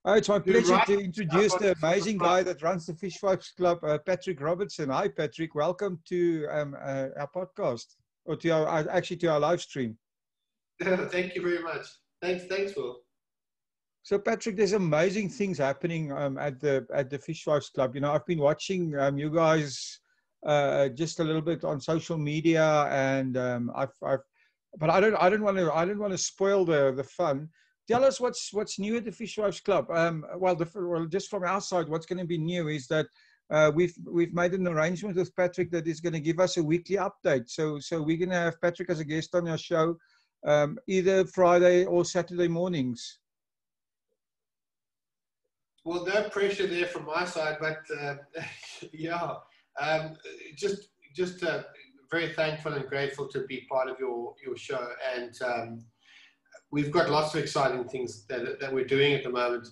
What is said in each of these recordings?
Oh, it's my who pleasure writes to introduce on the the amazing club. guy that runs the Fishwives Club, Patrick Robertson. Hi, Patrick. Welcome to our podcast, or to our actually to our live stream. Thank you very much. Thanks, Will. So, Patrick, there's amazing things happening at the Fishwives Club. You know, I've been watching you guys just a little bit on social media, and but I don't want to spoil the fun. Tell us what's new at the Fishwives Club. Well, just from our side, what's going to be new is that we've made an arrangement with Patrick that is going to give us a weekly update. So we're going to have Patrick as a guest on our show, either Friday or Saturday mornings. Well, no pressure there from my side, but yeah, just very thankful and grateful to be part of your show, and we've got lots of exciting things that we're doing at the moment.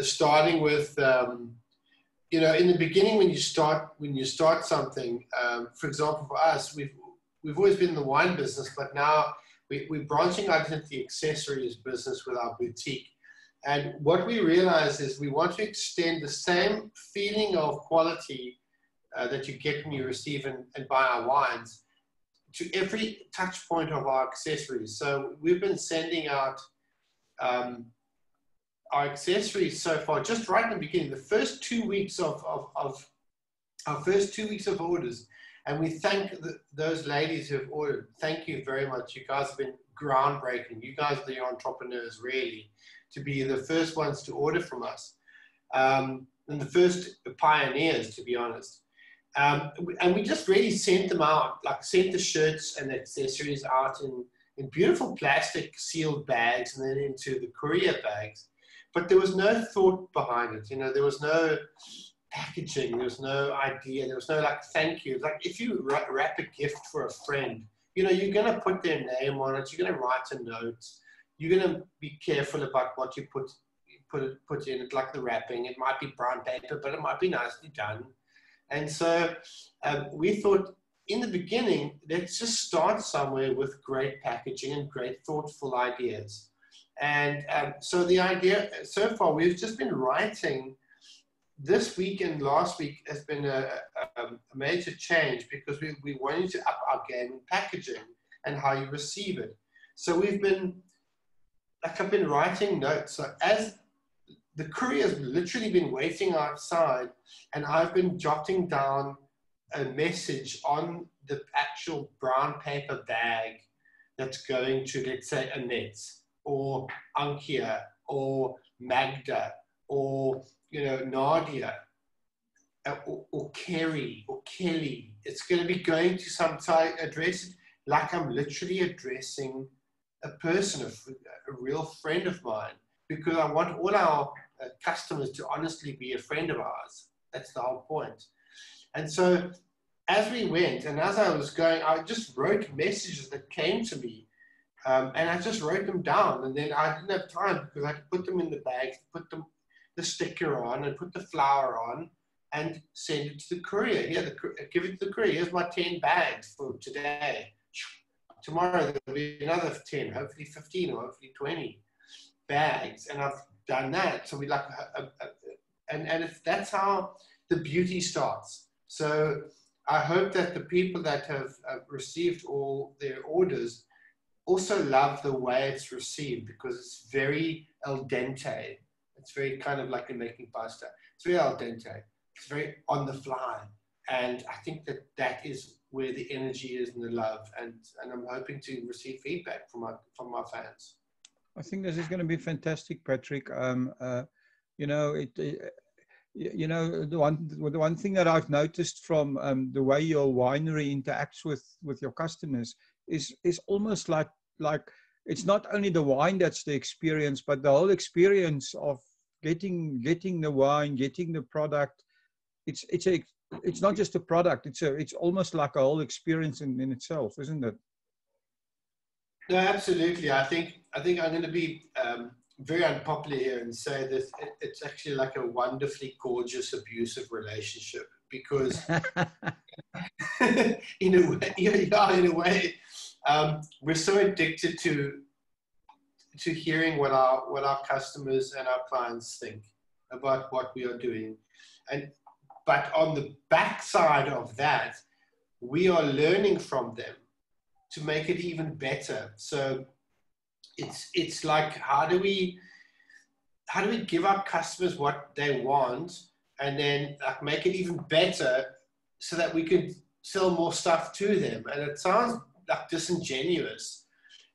Starting with, you know, in the beginning when you start something, for example, for us, we've always been in the wine business, but now we're branching out into the accessories business with our boutique. And what we realize is we want to extend the same feeling of quality that you get when you receive and buy our wines to every touch point of our accessories. So we've been sending out our accessories so far, just right in the beginning, the first 2 weeks of our first 2 weeks of orders. And we thank those ladies who have ordered. Thank you very much. You guys have been groundbreaking. You guys are the entrepreneurs, really, to be the first ones to order from us, and the first pioneers, to be honest. And we just really sent them out, like sent the shirts and the accessories out in beautiful plastic sealed bags and then into the courier bags. But there was no thought behind it. You know, there was no packaging, there was no idea, there was no like thank you. Like if you wrap a gift for a friend, you know, you're going to put their name on it, you're going to write a note. You're going to be careful about what you put in it, like the wrapping. It might be brown paper, but it might be nicely done. And so we thought in the beginning, let's just start somewhere with great packaging and great thoughtful ideas. And so the idea, so far, we've just been writing. This week and last week has been a major change because we wanted to up our game in packaging and how you receive it. So we've been, like I've been writing notes. So as the courier's literally been waiting outside and I've been jotting down a message on the actual brown paper bag that's going to, let's say, Annette or Ankia or Magda or, you know, Nadia or Kerry or Kelly. It's going to be going to some type address, like I'm literally addressing a person, a real friend of mine, because I want all our customers to honestly be a friend of ours. That's the whole point. And so as we went and as I was going, I just wrote messages that came to me, and I just wrote them down, and then I didn't have time because I had to put them in the bags, put the sticker on and put the flower on and send it to the courier. Here, give it to the courier. Here's my 10 bags for today. Tomorrow there'll be another 10, hopefully 15 or hopefully 20 bags. And I've done that. So we like, and that's how the beauty starts. So I hope that the people that have received all their orders also love the way it's received, because it's very al dente. It's very kind of like a making pasta. It's very al dente. It's very on the fly. And I think that is where the energy is and the love. And I'm hoping to receive feedback from my fans. I think this is going to be fantastic, Patrick. You know, you know, the one thing that I've noticed from the way your winery interacts with your customers is almost like it's not only the wine that's the experience, but the whole experience of getting the wine, getting the product. It's not just a product. It's almost like a whole experience in itself, isn't it? No, absolutely. I think I'm going to be very unpopular here and say that it's actually like a wonderfully gorgeous, abusive relationship, because in a way, we're so addicted to to hearing what our customers and our clients think about what we are doing. But on the backside of that, we are learning from them to make it even better. So it's like, how do we give our customers what they want, and then like make it even better so that we can sell more stuff to them? And it sounds like disingenuous,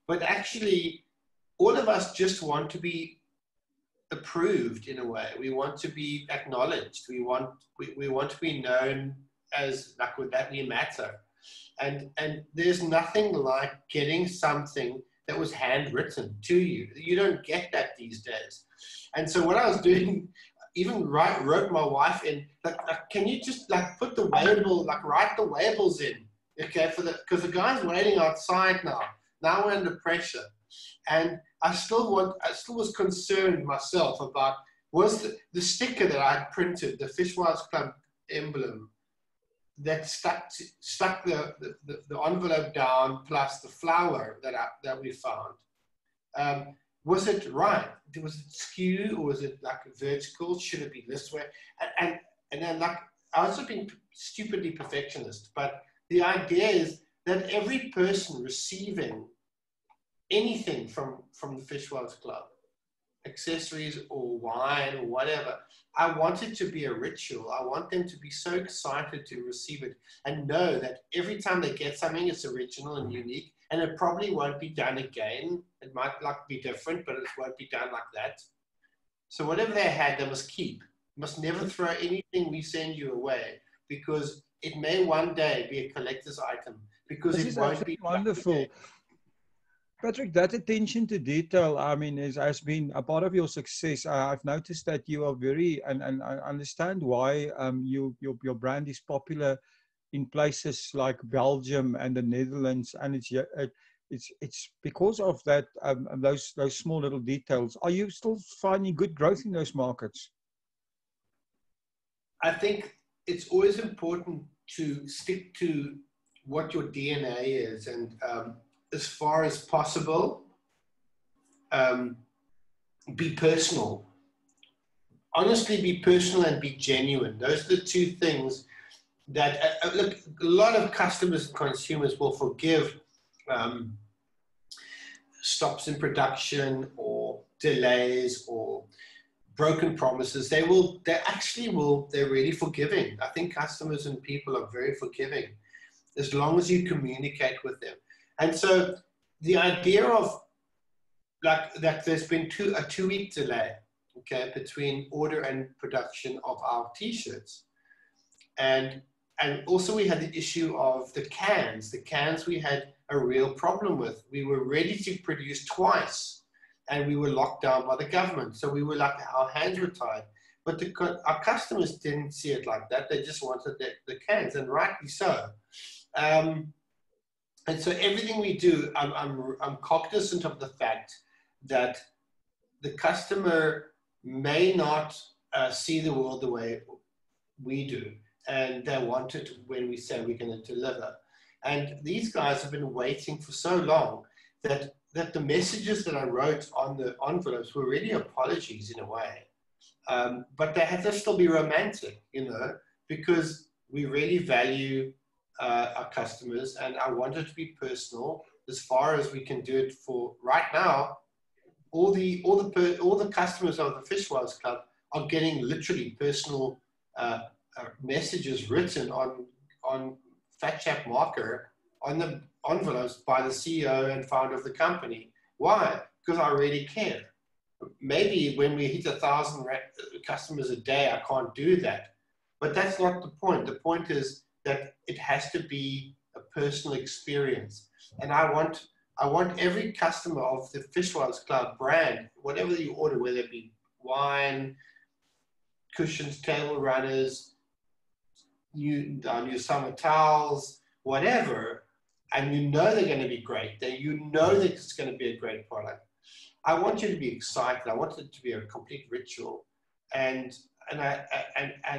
but actually all of us just want to be approved in a way. We want to be acknowledged. We want to be known as like that we matter. And there's nothing like getting something that was handwritten to you. You don't get that these days. And so what I was doing, even wrote my wife in, like can you just like put the weighable, like write the weighables in, okay, because the guy's waiting outside now. Now we're under pressure. And I still was concerned myself about, was the sticker that I had printed, the Fishwives Club emblem, that stuck the envelope down plus the flower that we found. Was it right? Was it skewed, or was it like vertical? Should it be this way? And then like I was being stupidly perfectionist, but the idea is that every person receiving anything from the Fishwives Club, accessories or wine or whatever, I want it to be a ritual. I want them to be so excited to receive it and know that every time they get something, it's original and unique, and it probably won't be done again. It might like be different, but it won't be done like that. So whatever they had, they must keep. You must never throw anything we send you away, because it may one day be a collector's item, because This it is won't be wonderful. Patrick, that attention to detail, I mean, has been a part of your success. I've noticed that you are very, and I understand why your brand is popular in places like Belgium and the Netherlands, and it's because of that, those small little details. Are you still finding good growth in those markets? I think it's always important to stick to what your DNA is, and as far as possible, be personal. Honestly, be personal and be genuine. Those are the two things that, look, a lot of customers and consumers will forgive stops in production or delays or broken promises. They're really forgiving. I think customers and people are very forgiving as long as you communicate with them. And so the idea of like that there's been a 2-week delay, okay, between order and production of our t-shirts. And also we had the issue of the cans. The cans we had a real problem with. We were ready to produce twice, and we were locked down by the government. So we were like, our hands were tied. But our customers didn't see it like that. They just wanted the cans, and rightly so. And so everything we do, I'm cognizant of the fact that the customer may not see the world the way we do, and they want it when we say we're going to deliver. And these guys have been waiting for so long that the messages that I wrote on the envelopes were really apologies in a way. But they had to still be romantic, you know, because we really value our customers, and I want it to be personal as far as we can do it. For right now, all the customers of the Fishwives Club are getting literally personal messages written on fat chap marker on the envelopes by the CEO and founder of the company. Why? Because I really care. Maybe when we hit 1,000 customers a day, I can't do that. But that's not the point. The point is that it has to be a personal experience. And I want every customer of the Fishwives Club brand, whatever you order, whether it be wine, cushions, table runners, new summer towels, whatever, and you know they're going to be great, that you know that it's going to be a great product. I want you to be excited. I want it to be a complete ritual, and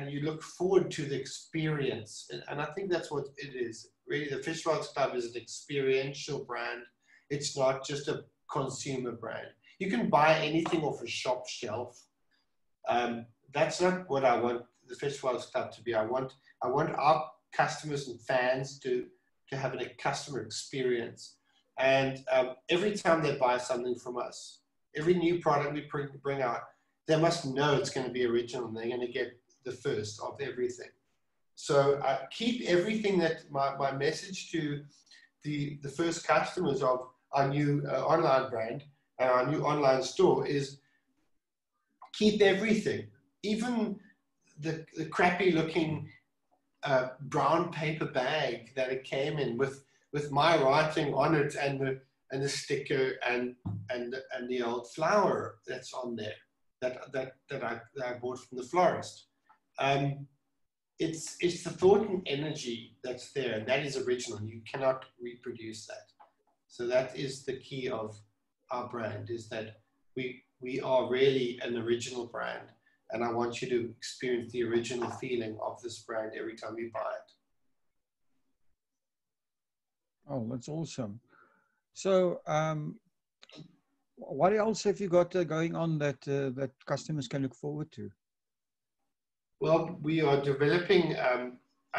you look forward to the experience. And I think that's what it is. Really, the Fishwives Club is an experiential brand. It's not just a consumer brand. You can buy anything off a shop shelf. That's not what I want the Fishwives Club to be. I want our customers and fans to have a customer experience. And every time they buy something from us, every new product we bring out, they must know it's going to be original and they're going to get the first of everything. So keep everything that my message to the first customers of our new online brand and our new online store is keep everything, even the crappy looking brown paper bag that it came in with my writing on it and the sticker and the old flower that's on there that I bought from the florist. It's the thought and energy that's there, and that is original. You cannot reproduce that. So that is the key of our brand, is that we are really an original brand, and I want you to experience the original feeling of this brand every time you buy it. Oh, that's awesome. So, what else have you got going on that that customers can look forward to? Well, we are developing, I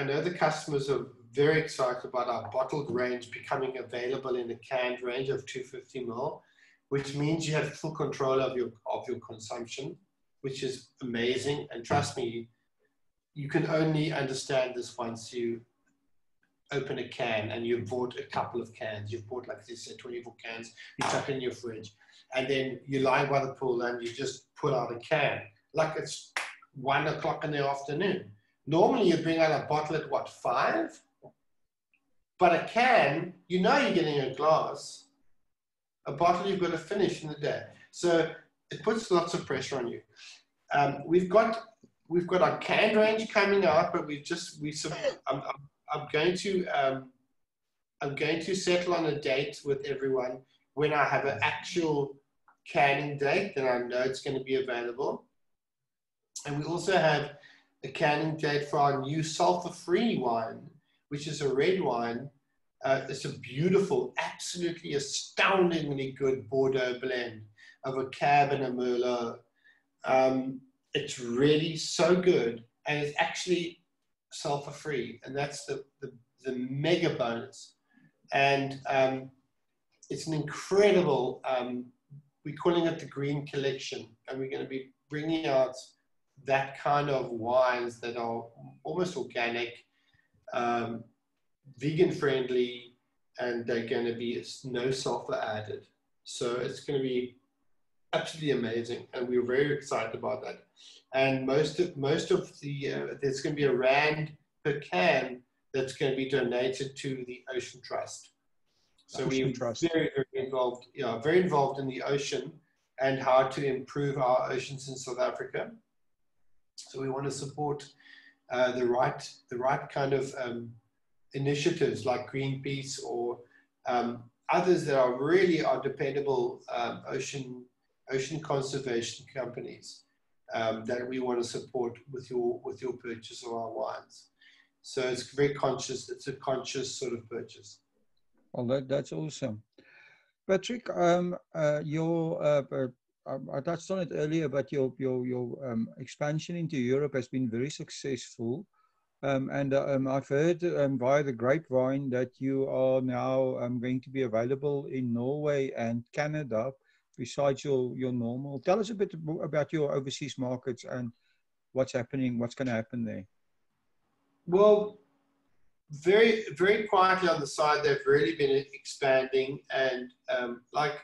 know the customers are very excited about our bottled range becoming available in a canned range of 250 ml, which means you have full control of your consumption, which is amazing. And trust me, you can only understand this once you open a can and you've bought a couple of cans. You've bought, like you said, 24 cans, you chuck in your fridge, and then you lie by the pool and you just pull out a can like it's 1 o'clock in the afternoon. Normally you bring out a bottle at what, 5? But a can, you know you're getting a glass. A bottle you've got to finish in the day. So it puts lots of pressure on you. We've got our canned range coming out, but I'm going to settle on a date with everyone when I have an actual canning date, then I know it's going to be available. And we also have a canning date for our new sulfur-free wine, which is a red wine. It's a beautiful, absolutely astoundingly good Bordeaux blend of a Cab and a Merlot. It's really so good, and it's actually sulfur-free, and that's the mega bonus. And it's an incredible, we're calling it the Green Collection, and we're going to be bringing out that kind of wines that are almost organic, vegan friendly, and they're going to be no sulfur added. So it's going to be absolutely amazing, and we're very excited about that. And most of the there's going to be a rand per can that's going to be donated to the Ocean Trust. So we're very involved, very involved in the ocean and how to improve our oceans in South Africa. So we want to support the right kind of initiatives like Greenpeace or others that are really dependable ocean conservation companies that we want to support with your purchase of our wines. So it's very conscious. It's a conscious sort of purchase. Well, that's awesome, Patrick. I touched on it earlier, but your expansion into Europe has been very successful. And I've heard via the grapevine that you are now going to be available in Norway and Canada, besides your normal. Tell us a bit about your overseas markets and what's happening, what's going to happen there. Well, very, very quietly on the side, they've really been expanding, and like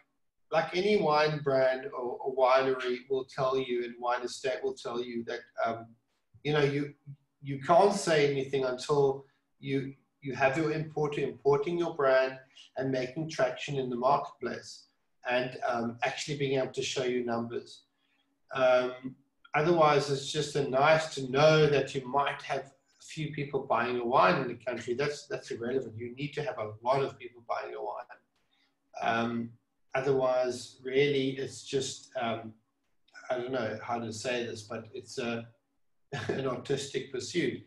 any wine brand or winery will tell you, and wine estate will tell you that you can't say anything until you have your importer importing your brand and making traction in the marketplace, and actually being able to show you numbers. Otherwise, it's just nice to know that you might have a few people buying your wine in the country. That's irrelevant. You need to have a lot of people buying your wine. Otherwise, really, it's just, I don't know how to say this, but it's an artistic pursuit.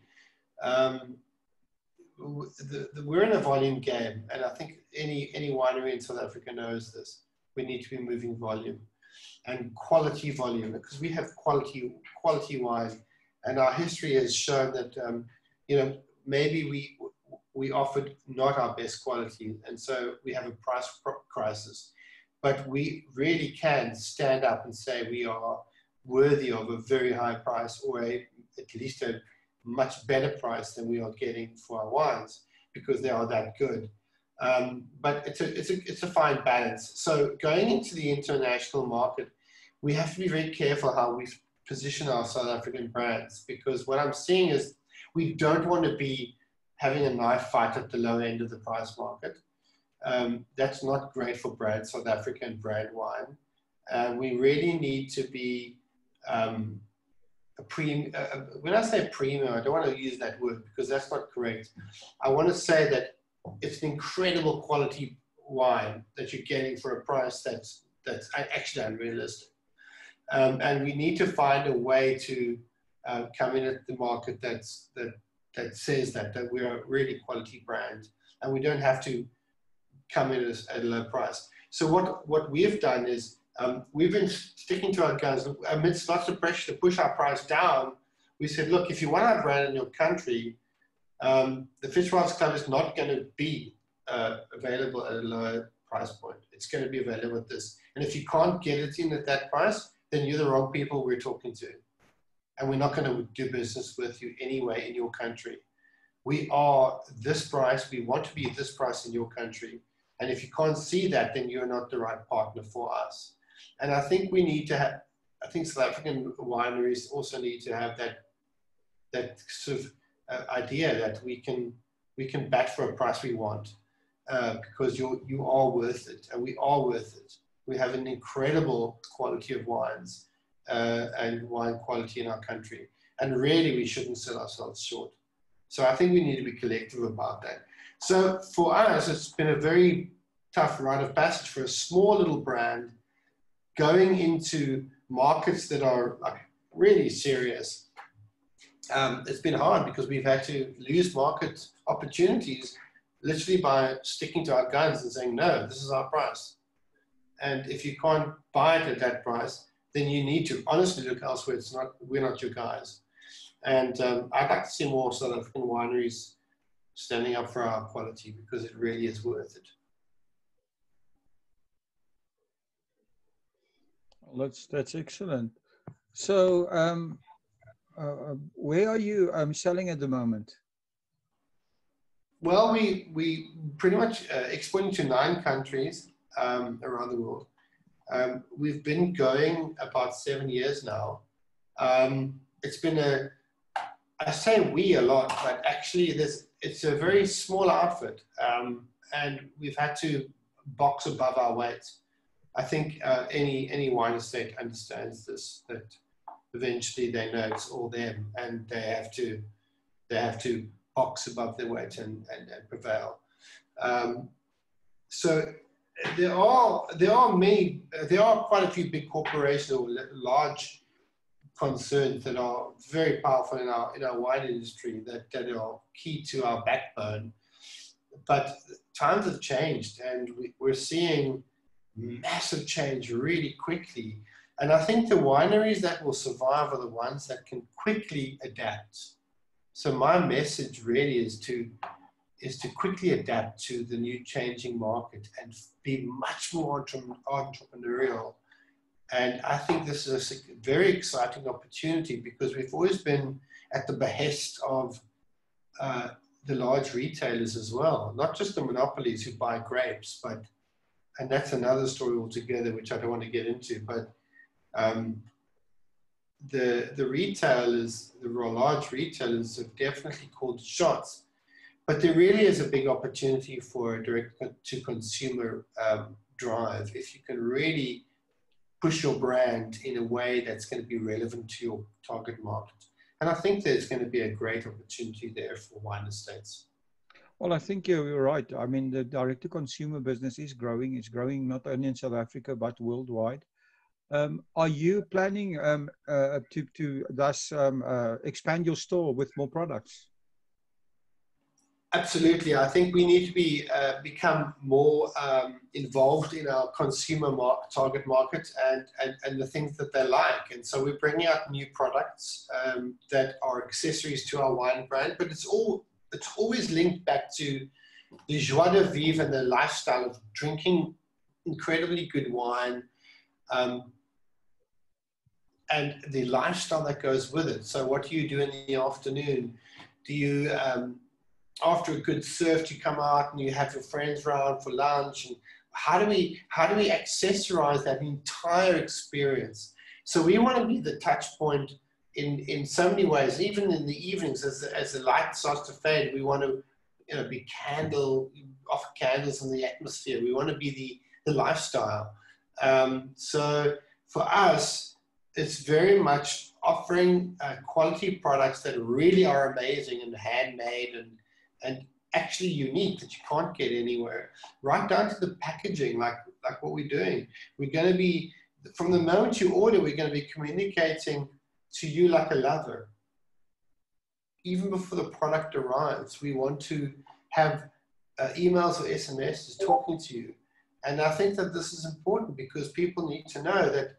We're in a volume game, and I think any winery in South Africa knows this. We need to be moving volume. and quality volume, because we have quality wine, and our history has shown that you know, maybe we offered not our best quality, and so we have a price crisis. But we really can stand up and say we are worthy of a very high price, or at least a much better price than we are getting for our wines, because they are that good. But it's a fine balance. So going into the international market, we have to be very careful how we position our South African brands, because what I'm seeing is we don't want to be having a knife fight at the low end of the price market. That's not great for brand South African brand wine. We really need to be when I say premium, I don't want to use that word because that's not correct. I want to say that it's an incredible quality wine that you're getting for a price that's actually unrealistic. And we need to find a way to come in at the market that says that we're a really quality brand, and we don't have to come in at a low price. So what we've done is we've been sticking to our guns amidst lots of pressure to push our price down. We said, look, if you want our brand in your country, the Fishwives Club is not going to be available at a lower price point. It's going to be available at this. And if you can't get it in at that price, then you're the wrong people we're talking to. And we're not going to do business with you anyway in your country. We are this price. We want to be this price in your country. And if you can't see that, then you're not the right partner for us. And I think we need to have, I think South African wineries also need to have that sort of idea that we can bat for a price we want, because you are worth it, and we are worth it. We have an incredible quality of wines and wine quality in our country, and really we shouldn't sell ourselves short. So I think we need to be collective about that. So for us, it's been a very tough rite of passage for a small little brand going into markets that are really serious. It's been hard because we've had to lose market opportunities literally by sticking to our guns and saying, no, this is our price. And if you can't buy it at that price, then you need to honestly look elsewhere. We're not your guys. And I'd like to see more South African wineries standing up for our quality, because it really is worth it. That's excellent. So where are you selling at the moment? Well, we pretty much exporting to 9 countries around the world. We've been going about 7 years now. It's been I say we a lot, but actually it's a very small outfit, and we've had to box above our weight. I think any wine estate understands this, that eventually they know it's all them, and they have to box above their weight and prevail. So there are quite a few big corporations or large concerns that are very powerful in our wine industry that are key to our backbone. But times have changed, and we're seeing massive change really quickly. And I think the wineries that will survive are the ones that can quickly adapt. So my message really is to quickly adapt to the new changing market and be much more entrepreneurial. And I think this is a very exciting opportunity, because we've always been at the behest of the large retailers as well, not just the monopolies who buy grapes, and that's another story altogether, which I don't want to get into, but the retailers, the large retailers, have definitely called shots. But there really is a big opportunity for a direct-to-consumer drive. If you can really push your brand in a way that's going to be relevant to your target market. And I think there's going to be a great opportunity there for wine estates. Well, I think you're right. I mean, the direct-to-consumer business is growing. It's growing not only in South Africa, but worldwide. Are you planning to thus expand your store with more products? Absolutely. I think we need to be become more involved in our consumer target market and the things that they like. And so we're bringing out new products that are accessories to our wine brand, but it's always linked back to the joie de vivre and the lifestyle of drinking incredibly good wine, and the lifestyle that goes with it. So what do you do in the afternoon? Do you after a good surf, you come out and you have your friends around for lunch, and how do we accessorize that entire experience? So we want to be the touch point in so many ways. Even in the evenings, as the light starts to fade, we want to be offer candles in the atmosphere. We want to be the lifestyle. So for us, it's very much offering quality products that really are amazing and handmade and actually unique that you can't get anywhere, right down to the packaging, like what we're doing. We're going to be, from the moment you order, we're going to be communicating to you like a lover. Even before the product arrives, we want to have emails or SMSs talking to you. And I think that this is important because people need to know that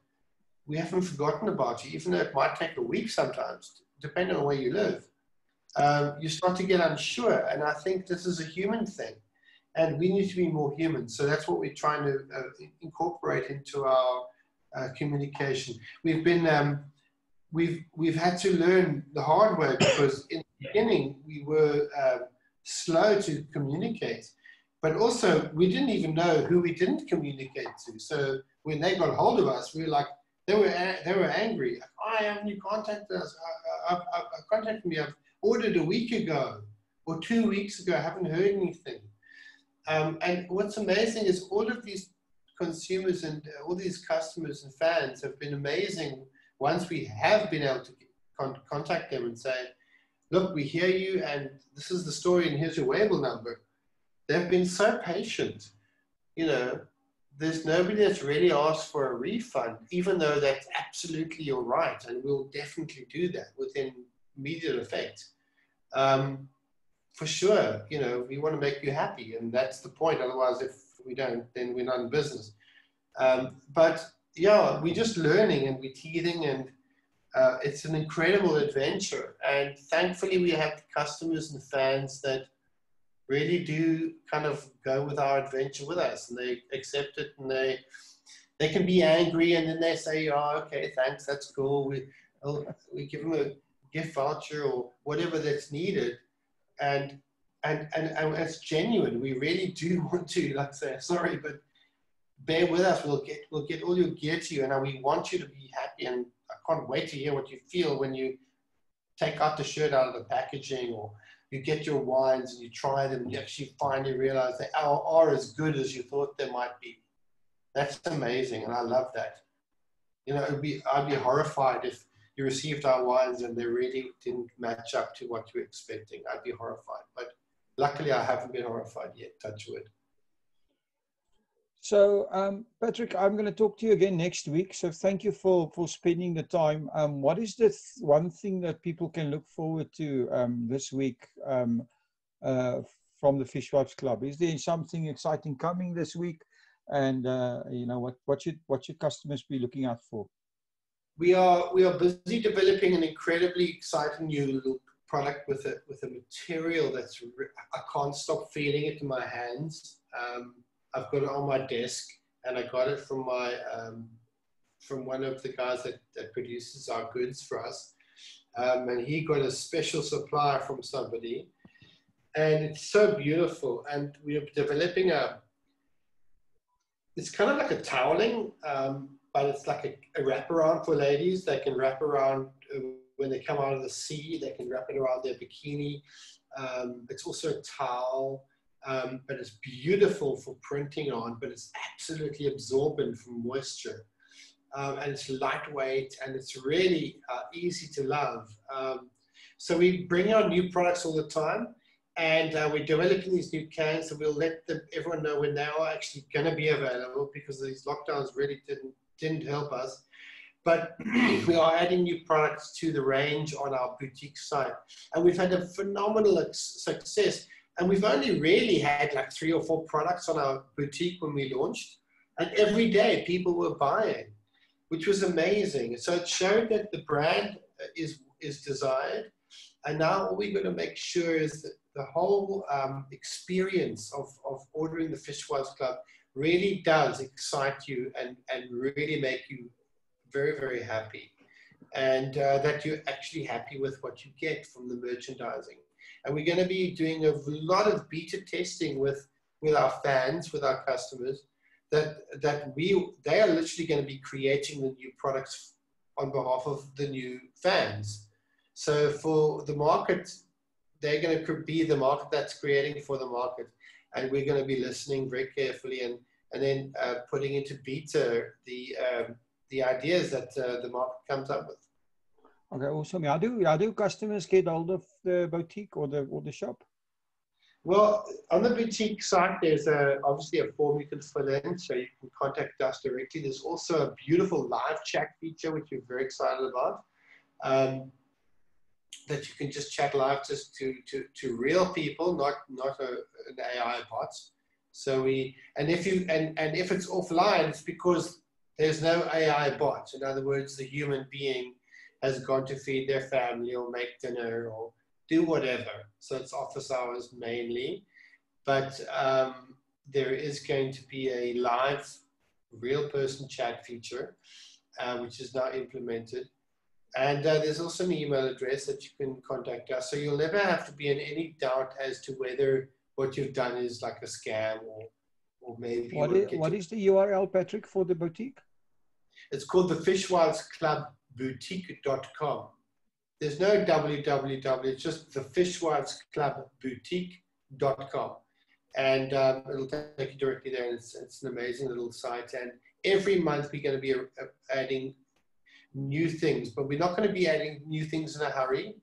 we haven't forgotten about you, even though it might take a week sometimes, depending on where you live. You start to get unsure, and I think this is a human thing, and we need to be more human. So that's what we're trying to incorporate into our communication. We've been we've had to learn the hard way because in the beginning we were slow to communicate, but also we didn't even know who we didn't communicate to. So when they got hold of us, we were like, they were angry. I haven't you contacted us? Contacted me. I've ordered a week ago or 2 weeks ago. I haven't heard anything. And what's amazing is all of these consumers and all these customers and fans have been amazing once we have been able to contact them and say, look, we hear you and this is the story and here's your Weibull number. They've been so patient. There's nobody that's really asked for a refund, even though that's absolutely your right, and we'll definitely do that within immediate effect. For sure, we want to make you happy, and that's the point. Otherwise, if we don't, then we're not in business. But yeah, we're just learning and we're teething, and it's an incredible adventure. And thankfully, we have customers and fans that really do kind of go with our adventure with us, and they accept it, and they can be angry, and then they say, oh, okay, thanks, that's cool. We give them a gift voucher or whatever that's needed, and it's genuine. We really do want to say, sorry, but bear with us. We'll get all your gear to you, and we want you to be happy. And I can't wait to hear what you feel when you take out the shirt out of the packaging, or you get your wines and you try them and you actually finally realize they are as good as you thought they might be. That's amazing, and I love that. I'd be horrified if you received our wines and they really didn't match up to what you were expecting. I'd be horrified, but luckily I haven't been horrified yet, touch wood. So, Patrick, I'm going to talk to you again next week. So thank you for spending the time. What is the one thing that people can look forward to this week from the Fishwives Club? Is there something exciting coming this week? And what should customers be looking out for? We are busy developing an incredibly exciting new little product with a material that's I can't stop feeling it in my hands. I've got it on my desk, and I got it from from one of the guys that produces our goods for us, and he got a special supply from somebody, and it's so beautiful. And we are developing it's kind of like a toweling, but it's like a wraparound for ladies. They can wrap around when they come out of the sea. They can wrap it around their bikini. It's also a towel. But it's beautiful for printing on, but it's absolutely absorbent from moisture. And it's lightweight, and it's really easy to love. So we bring out new products all the time, and we're developing these new cans, so we'll let everyone know when they are actually going to be available, because these lockdowns really didn't help us. But we are adding new products to the range on our boutique site, and we've had a phenomenal success. And we've only really had like 3 or 4 products on our boutique when we launched. And every day people were buying, which was amazing. So it showed that the brand is desired. And now all we're going to make sure is that the whole experience of ordering the Fishwives Club really does excite you and really make you very, very happy. And that you're actually happy with what you get from the merchandising. And we're going to be doing a lot of beta testing with our fans, with our customers, that they are literally going to be creating the new products on behalf of the new fans. So for the market, they're going to be the market that's creating for the market. And we're going to be listening very carefully and then putting into beta the ideas that the market comes up with. Okay, awesome. How do customers get hold of the boutique or the shop? Well, on the boutique site, there's obviously a form you can fill in, so you can contact us directly. There's also a beautiful live chat feature, which we're very excited about, that you can just chat live just to real people, not an AI bot. So and if it's offline, it's because there's no AI bot. In other words, the human being has gone to feed their family or make dinner or do whatever. So it's office hours mainly, but there is going to be a live real person chat feature, which is now implemented. And there's also an email address that you can contact us. So you'll never have to be in any doubt as to whether what you've done is like a scam or maybe. What is the URL, Patrick, for the boutique? It's called the Fishwives Club Boutique.com. There's no www, it's just the Fishwives Club Boutique.com. And it'll take you directly there. And it's an amazing little site. And every month we're going to be adding new things, but we're not going to be adding new things in a hurry.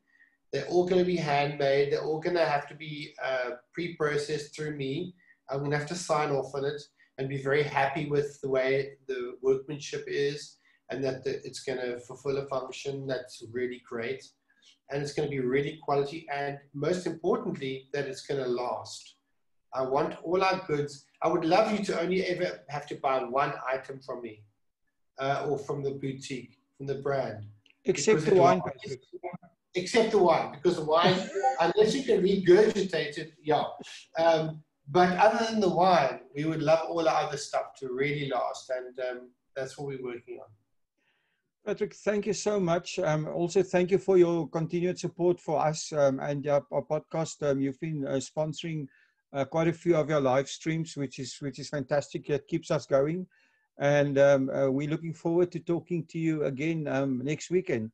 They're all going to be handmade. They're all going to have to be pre-processed through me. I'm going to have to sign off on it and be very happy with the way the workmanship is, and that it's going to fulfill a function that's really great, and it's going to be really quality, and most importantly, that it's going to last. I want all our goods. I would love you to only ever have to buy one item from me or from the boutique, from the brand. Except the wine. Except the wine, because the wine, unless you can regurgitate it, yeah. But other than the wine, we would love all the other stuff to really last, and that's what we're working on. Patrick, thank you so much. Also, thank you for your continued support for us and our podcast. You've been sponsoring quite a few of your live streams, which is fantastic. It keeps us going, and we're looking forward to talking to you again next weekend.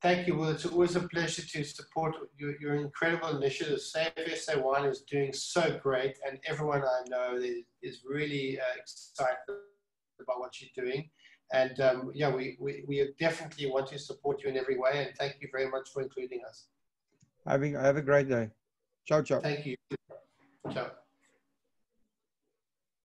Thank you. Well, it's always a pleasure to support your incredible initiative. SA Wine is doing so great, and everyone I know is really excited about what you're doing. And yeah, we definitely want to support you in every way, and thank you very much for including us. Have a great day. Ciao, ciao. Thank you. Ciao.